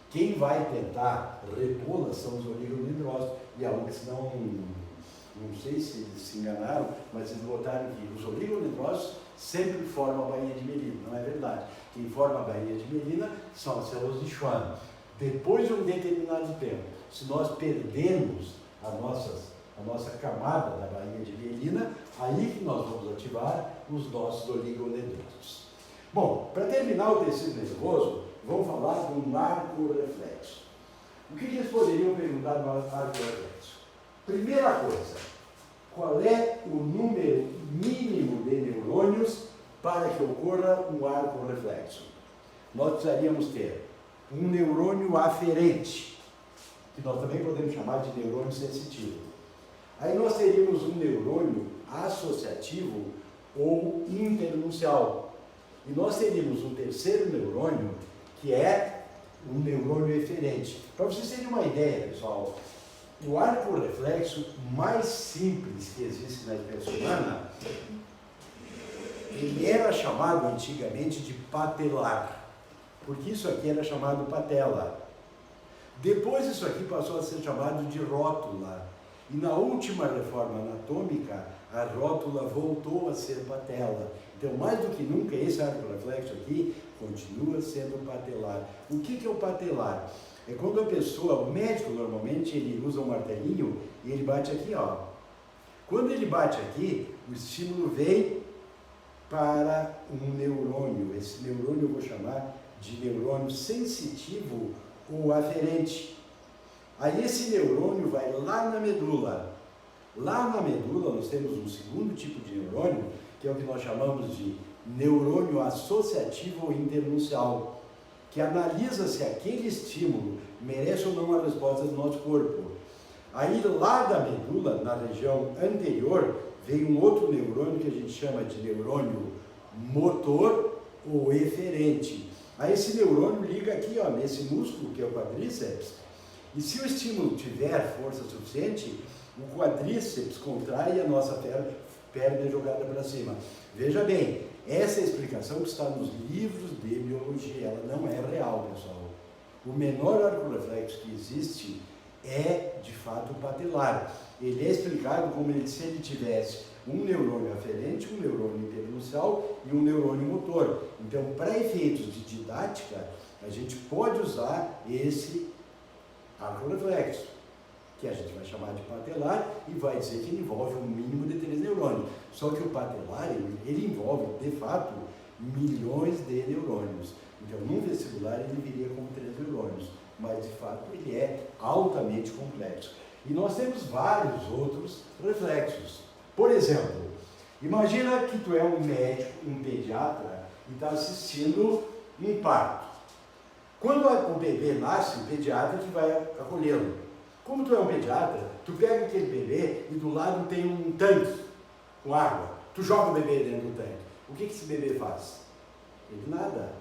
A: quem vai tentar repô-la são os oligodendrócitos. E a URGS não sei se eles se enganaram, mas eles botaram que os oligodendrócitos sempre formam a bainha de mielina. Não é verdade. Quem forma a bainha de mielina são as células de Schwann. Depois de um determinado tempo, se nós perdermos a nossa camada da bainha de mielina, aí que nós vamos ativar os nossos oligodendrócitos. Bom, para terminar o tecido nervoso, vamos falar do arco reflexo. O que eles poderiam perguntar no arco reflexo? Primeira coisa, qual é o número mínimo de neurônios para que ocorra um arco reflexo? Nós precisaríamos ter um neurônio aferente, que nós também podemos chamar de neurônio sensitivo. Aí nós teríamos um neurônio associativo ou interenuncial. E nós teríamos um terceiro neurônio, que é o neurônio eferente. Para vocês terem uma ideia, pessoal, o arco reflexo mais simples que existe na espécie humana, ele era chamado antigamente de patelar, porque isso aqui era chamado patela. Depois isso aqui passou a ser chamado de rótula. E na última reforma anatômica, a rótula voltou a ser patela. Então, mais do que nunca, esse arco reflexo aqui continua sendo patelar. O que é o patelar? É quando a pessoa, o médico normalmente, ele usa um martelinho e ele bate aqui, ó. Quando ele bate aqui, o estímulo vem para um neurônio. Esse neurônio eu vou chamar de neurônio sensitivo ou aferente. Aí esse neurônio vai lá na medula. Lá na medula nós temos um segundo tipo de neurônio, que é o que nós chamamos de neurônio associativo ou interenuncial, que analisa se aquele estímulo merece ou não a resposta do nosso corpo. Aí lá da medula, na região anterior, vem um outro neurônio que a gente chama de neurônio motor ou eferente. Aí esse neurônio liga aqui, ó, nesse músculo que é o quadríceps, e se o estímulo tiver força suficiente, o quadríceps contrai e a nossa perna é jogada para cima. Veja bem, essa é a explicação que está nos livros de biologia, ela não é real, pessoal. O menor arco reflexo que existe é, de fato, patelar. Ele é explicado como se ele tivesse um neurônio aferente, um neurônio interenuncial e um neurônio motor. Então, para efeitos de didática, a gente pode usar esse arco reflexo, que a gente vai chamar de patelar e vai dizer que ele envolve um mínimo de 3 neurônios. Só que o patelar, ele envolve, de fato, milhões de neurônios. Então, num vestibular, ele viria como 3 neurônios, mas, de fato, ele é altamente complexo. E nós temos vários outros reflexos. Por exemplo, imagina que tu é um médico, um pediatra, e está assistindo um parto. Quando o bebê nasce, o pediatra que vai acolhê-lo. Como tu é um pediatra, tu pega aquele bebê e do lado tem um tanque com água. Tu joga o bebê dentro do tanque. O que esse bebê faz? Ele nada.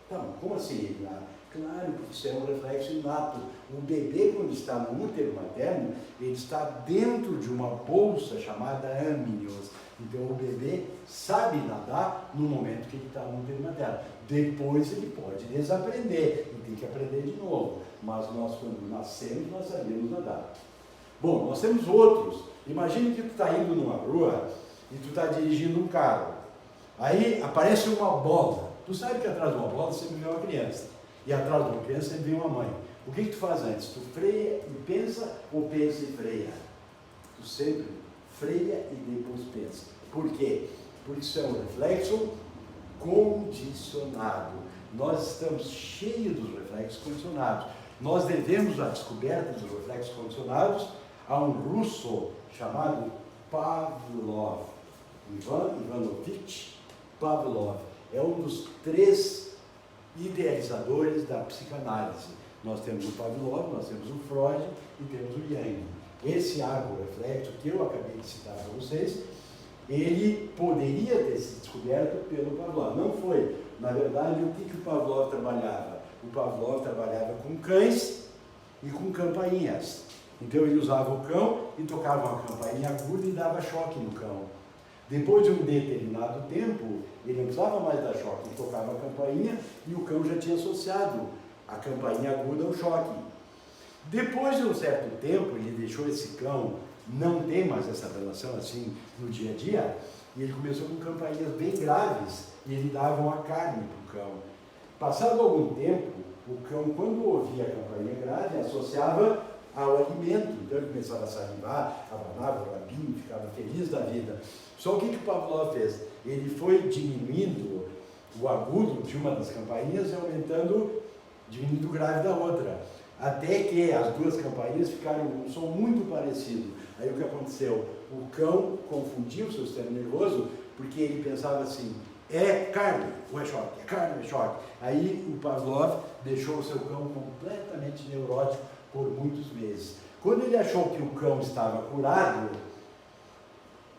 A: Então, como assim ele nada? Claro, porque isso é um reflexo inato. O bebê, quando está no útero materno, ele está dentro de uma bolsa chamada âmnios. Então, o bebê sabe nadar no momento que ele está no útero materno. Depois, ele pode desaprender e tem que aprender de novo. Mas nós, quando nascemos, nós sabemos nadar. Bom, nós temos outros. Imagine que tu está indo numa rua e tu está dirigindo um carro. Aí aparece uma bola. Tu sabe que atrás de uma bola sempre vem uma criança. E atrás de uma criança sempre vem uma mãe. O que tu faz antes? Tu freia e pensa ou pensa e freia? Tu sempre freia e depois pensa. Por quê? Porque isso é um reflexo condicionado. Nós estamos cheios dos reflexos condicionados. Nós devemos a descoberta dos reflexos condicionados a um russo chamado Pavlov. Ivan Ivanovich Pavlov. É um dos 3 idealizadores da psicanálise. Nós temos o Pavlov, nós temos o Freud e temos o Jung. Esse arco reflexo que eu acabei de citar para vocês, ele poderia ter sido descoberto pelo Pavlov. Não foi. Na verdade, o que o Pavlov trabalhava? O Pavlov trabalhava com cães e com campainhas. Então ele usava o cão e tocava uma campainha aguda e dava choque no cão. Depois de um determinado tempo, ele não precisava mais dar choque, ele tocava a campainha e o cão já tinha associado a campainha aguda ao choque. Depois de um certo tempo, ele deixou esse cão não ter mais essa relação assim no dia a dia, e ele começou com campainhas bem graves, e ele dava uma carne para o cão. Passado algum tempo, o cão, quando ouvia a campainha grave, associava ao alimento, então ele começava a salivar, abanava o rabinho, ficava feliz da vida. Só o que o Pavlov fez? Ele foi diminuindo o agudo de uma das campainhas e diminuindo o grave da outra, até que as 2 campainhas ficaram um som muito parecido. Aí o que aconteceu? O cão confundia o seu sistema nervoso, porque ele pensava assim, é carne ou é choque? É carne ou é choque? Aí o Pavlov deixou o seu cão completamente neurótico por muitos meses. Quando ele achou que o cão estava curado,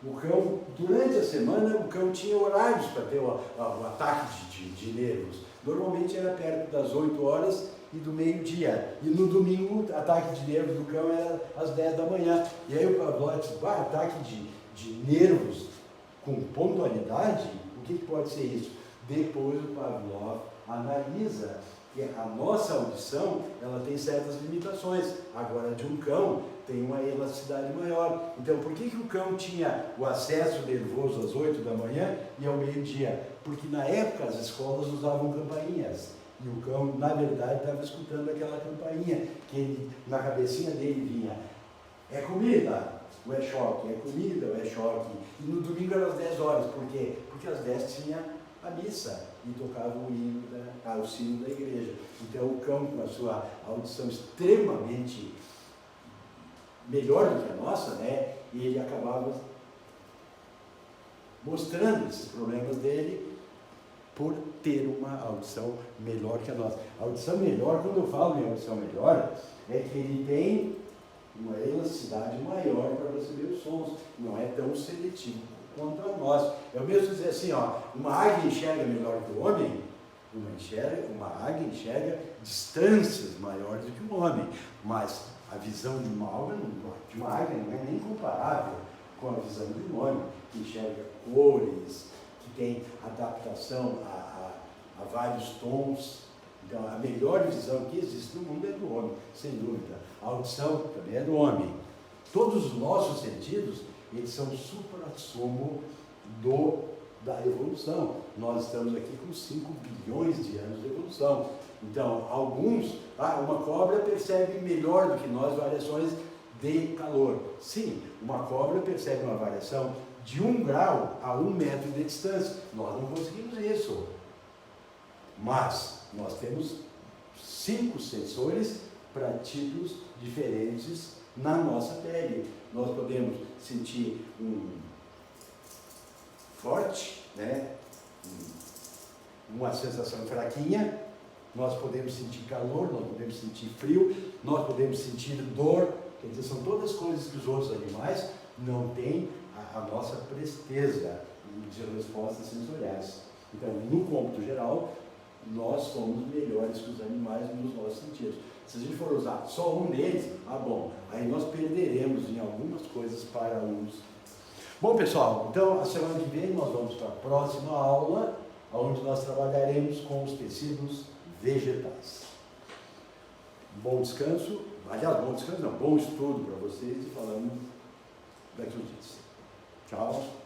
A: O cão, durante a semana, o cão tinha horários para ter o ataque de nervos. Normalmente era perto das 8 horas e do meio-dia. E no domingo, o ataque de nervos do cão era às 10 da manhã. E aí o Pavlov disse, ataque de nervos com pontualidade, o que pode ser isso? Depois o Pavlov analisa que a nossa audição, ela tem certas limitações. Agora, de um cão, tem uma elasticidade maior. Então, por que o cão tinha o acesso nervoso às 8 da manhã e ao meio-dia? Porque na época as escolas usavam campainhas. E o cão, na verdade, estava escutando aquela campainha, que ele, na cabecinha dele vinha, é comida ou é choque? É comida ou é choque? E no domingo era às 10 horas. Por quê? Porque às 10 tinha a missa e tocava o sino da igreja. Então o cão, com a sua audição extremamente melhor do que a nossa, né, e ele acabava mostrando esses problemas dele por ter uma audição melhor que a nossa. A audição melhor, quando eu falo em audição melhor, é que ele tem uma elasticidade maior para receber os sons, não é tão seletivo quanto a nós. É o mesmo dizer assim, ó, uma águia enxerga melhor que o homem, uma águia enxerga distâncias maiores do que um homem, mas a visão de uma águia não é nem comparável com a visão de um homem, que enxerga cores, que tem adaptação a vários tons. Então, a melhor visão que existe no mundo é do homem, sem dúvida. A audição também é do homem. Todos os nossos sentidos, eles são supra-sumo da evolução. Nós estamos aqui com 5 bilhões de anos de evolução. Então, uma cobra percebe melhor do que nós variações de calor. Sim, uma cobra percebe uma variação de 1 grau a 1 metro de distância. Nós não conseguimos isso. Mas nós temos 5 sensores para tipos diferentes na nossa pele. Nós podemos sentir forte, né? Uma sensação fraquinha, nós podemos sentir calor, nós podemos sentir frio, nós podemos sentir dor. Quer dizer, são todas coisas que os outros animais não têm a nossa presteza de respostas sensoriais. Então, no cômputo geral, nós somos melhores que os animais nos nossos sentidos. Se a gente for usar só um deles, aí nós perderemos em algumas coisas para uns. Bom, pessoal, então a semana que vem nós vamos para a próxima aula, onde nós trabalharemos com os tecidos vegetais. Bom descanso, aliás, bom estudo para vocês e falamos daqui uns dias. Tchau.